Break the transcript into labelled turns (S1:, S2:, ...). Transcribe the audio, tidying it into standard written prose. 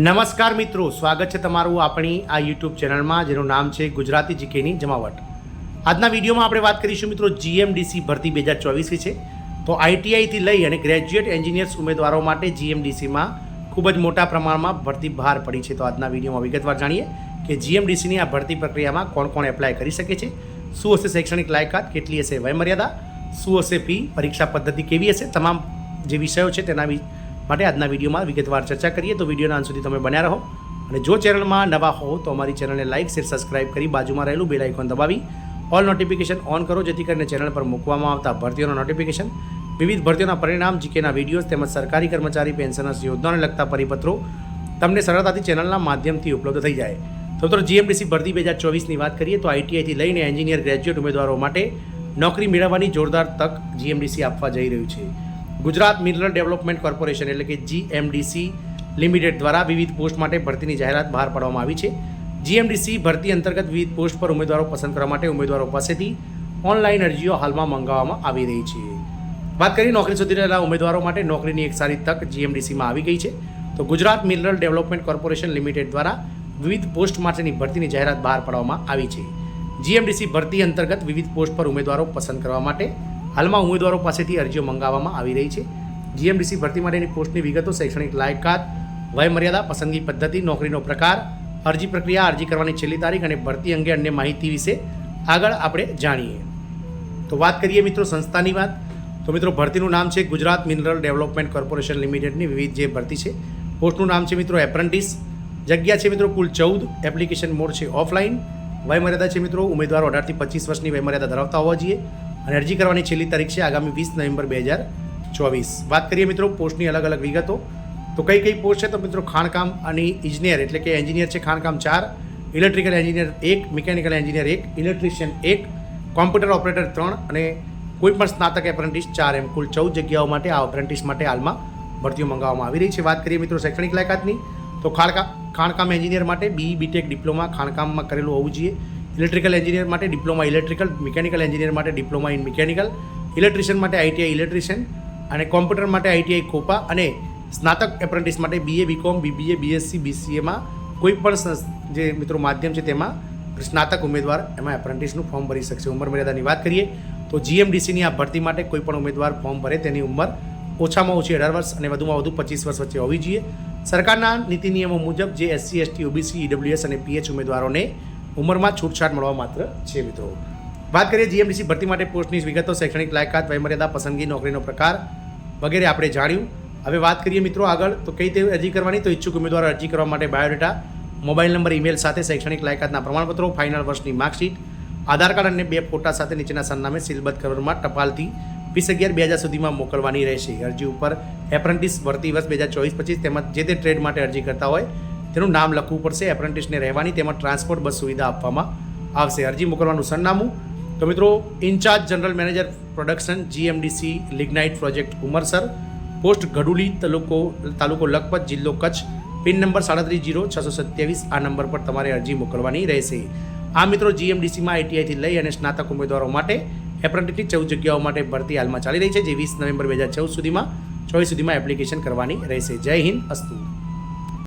S1: નમસ્કાર મિત્રો, સ્વાગત છે તમારું આપણી આ યુટ્યુબ ચેનલમાં જેનું નામ છે ગુજરાતી જીકેની જમાવટ. આજના વિડીયોમાં આપણે વાત કરીશું મિત્રો જીએમડીસી ભરતી 2024 વિશે. તો આઈટીઆઈથી લઈ અને ગ્રેજ્યુએટ એન્જિનિયર્સ ઉમેદવારો માટે જીએમડીસીમાં ખૂબ જ મોટા પ્રમાણમાં ભરતી બહાર પડી છે. તો આજના વિડીયોમાં વિગતવાર જાણીએ કે જીએમડીસીની આ ભરતી પ્રક્રિયામાં કોણ કોણ એપ્લાય કરી શકે છે, શું હશે શૈક્ષણિક લાયકાત, કેટલી હશે વયમર્યાદા, શું હશે ફી, પરીક્ષા પદ્ધતિ કેવી હશે, તમામ જે વિષયો છે તેના માટે આજના વિડીયોમાં વિગતવાર ચર્ચા કરીએ. તો વિડીયોના અંત સુધી તમે બન્યા રહો અને જો ચેનલમાં નવા હો તો અમારી ચેનલને લાઇક, શેર, સબસ્ક્રાઇબ કરી બાજુમાં રહેલું બેલ આઇકોન દબાવી ઓલ નોટિફિકેશન ઓન કરો, જેથી કરીને ચેનલ પર મૂકવામાં આવતા ભરતીઓના નોટિફિકેશન, વિવિધ ભરતીઓના પરિણામ, જીકેના વિડીયોઝ તેમજ સરકારી કર્મચારી પેન્શનર્સ યોજનાને લગતા પરિપત્રો તમને સરળતાથી ચેનલના માધ્યમથી ઉપલબ્ધ થઈ જાય. તો મિત્રો જીએમડીસી ભરતી 2024ની વાત કરીએ તો આઈટીઆઈથી લઈને એન્જિનિયર ગ્રેજ્યુએટ ઉમેદવારો માટે નોકરી મેળવવાની જોરદાર તક જીએમડીસી આપવા જઈ રહ્યું છે. ગુજરાત મિનરલ ડેવલપમેન્ટ કોર્પોરેશન એટલે કે જીએમડીસી લિમિટેડ દ્વારા વિવિધ પોસ્ટ માટે ભરતીની જાહેરાત બહાર પાડવામાં આવી છે. જીએમડીસી ભરતી અંતર્ગત વિવિધ પોસ્ટ પર ઉમેદવારો પસંદ કરવા માટે ઉમેદવારો પાસેથી ઓનલાઈન અરજીઓ હાલમાં મંગાવવામાં આવી રહી છે. વાત કરીએ નોકરી શોધી રહેલા ઉમેદવારો માટે નોકરીની એક સારી તક જીએમડીસીમાં આવી ગઈ છે. તો Gujarat mineral development corporation limited દ્વારા વિવિધ પોસ્ટ માટેની ભરતીની જાહેરાત બહાર પાડવામાં આવી છે. જીએમડીસી ભરતી અંતર્ગત વિવિધ પોસ્ટ પર ઉમેદવારો પસંદ કરવા માટે હાલમાં ઉમેદવારો પાસેથી અરજીઓ મંગાવવામાં આવી રહી છે. જીએમડીસી ભરતી માટેની પોસ્ટની વિગતો, શૈક્ષણિક લાયકાત, વયમર્યાદા, પસંદગી પદ્ધતિ, નોકરીનો પ્રકાર, અરજી પ્રક્રિયા, અરજી કરવાની છેલ્લી તારીખ અને ભરતી અંગે અન્ય માહિતી વિશે આગળ આપણે જાણીએ. તો વાત કરીએ મિત્રો સંસ્થાની વાત. તો મિત્રો ભરતીનું નામ છે ગુજરાત મિનરલ ડેવલપમેન્ટ કોર્પોરેશન લિમિટેડની વિવિધ જે ભરતી છે. પોસ્ટનું નામ છે મિત્રો એપ્રેન્ટિસ. જગ્યા છે મિત્રો કુલ 14. એપ્લિકેશન મોડ છે ઓફલાઈન. વયમર્યાદા છે મિત્રો ઉમેદવારો 18 થી 25 વર્ષની વયમર્યાદા ધરાવતા હોવા જોઈએ અને અરજી કરવાની છેલ્લી તારીખ છે આગામી 20 નવેમ્બર 2024. વાત કરીએ મિત્રો પોસ્ટની અલગ અલગ વિગતો. તો કઈ કઈ પોસ્ટ છે તો મિત્રો ખાણકામ અને ઇજનેર એટલે કે એન્જિનિયર છે ખાણકામ 4, electrical engineer 1, mechanical engineer 1, electrician 1, computer operator 3 અને કોઈપણ સ્નાતક એપ્રેન્ટિસ 4 એમ કુલ 14 જગ્યાઓ માટે આ એપ્રેન્ટિસ માટે હાલમાં ભરતીઓ મંગાવવામાં આવી રહી છે. વાત કરીએ મિત્રો શૈક્ષણિક લાયકાતની તો ખાણકામ એન્જિનિયર માટે BE BTech ડિપ્લોમા ખાણકામમાં કરેલું હોવું જોઈએ. ઇલેક્ટ્રિકલ એન્જિનિયર માટે ડિપ્લોમા ઇલેક્ટ્રિકલ, મિકેનિકલ એન્જિનિયર માટે ડિપ્લોમા ઇન મિકેનિકલ, ઇલેક્ટ્રિશિયન માટે આઈટીઆઈ ઇલેક્ટ્રિશિયન અને કોમ્પ્યુટર માટે આઈટીઆઈ ખોપા અને સ્નાતક એપ્રેન્ટિસ માટે BA BCom BBA BSc BCAમાં કોઈ પણ જે મિત્રો માધ્યમ છે તેમાં સ્નાતક ઉમેદવાર એમાં એપ્રેન્ટિસનું ફોર્મ ભરી શકશે. ઉંમર મર્યાદાની વાત કરીએ તો જીએમડીસીની આ ભરતી માટે કોઈ પણ ઉમેદવાર ફોર્મ ભરે તેની ઉંમર ઓછામાં ઓછી 18 વર્ષ અને વધુમાં વધુ 25 વર્ષ વચ્ચે હોવી જોઈએ. સરકારના નીતિ નિયમો મુજબ જે SC ST OBC EWS અને PH ઉમેદવારોને ઉંમરમાં છૂટછાટ મળવા માત્ર છે મિત્રો. વાત કરીએ જીએમડીસી ભરતી માટે પોસ્ટની વિગતો, શૈક્ષણિક લાયકાત, વયમર્યાદા, પસંદગી, નોકરીનો પ્રકાર વગેરે આપણે જાણ્યું. હવે વાત કરીએ મિત્રો આગળ તો કઈ રીતે અરજી કરવાની. તો ઈચ્છુક ઉમેદવારો અરજી કરવા માટે બાયોડેટા, મોબાઈલ નંબર, ઈમેલ સાથે શૈક્ષણિક લાયકાતના પ્રમાણપત્રો, ફાઇનલ વર્ષની માર્કશીટ, આધાર કાર્ડ અને 2 ફોટા સાથે નીચેના સરનામે સીલબદ્ધ કવરમાં ટપાલથી 20/11/2000 સુધીમાં મોકલવાની રહેશે. અરજી ઉપર એપ્રેન્ટિસ ભરતી વર્ષ 2024-25 તેમજ જે તે ટ્રેડ માટે અરજી કરતા હોય તેનું નામ લખવું પડશે. એપ્રેન્ટિસને રહેવાની તેમજ ટ્રાન્સપોર્ટ બસ સુવિધા આપવામાં આવશે. અરજી મોકલવાનું સરનામું તો મિત્રો in charge general manager production GMDC lignite project Umarsar, post Gaduli, તાલુકો લખપત, જિલ્લો કચ્છ, પિન નંબર 370627. આ નંબર પર તમારે અરજી મોકલવાની રહેશે. આ મિત્રો જીએમડીસીમાં આઈટીઆઈથી લઈ અને સ્નાતક ઉમેદવારો માટે એપ્રેન્ટિસની 14 જગ્યાઓ માટે ભરતી હાલમાં ચાલી રહી છે જે 20 નવેમ્બર 2024 સુધીમાં એપ્લિકેશન કરવાની રહેશે. જય હિન્દ, અસ્તુ.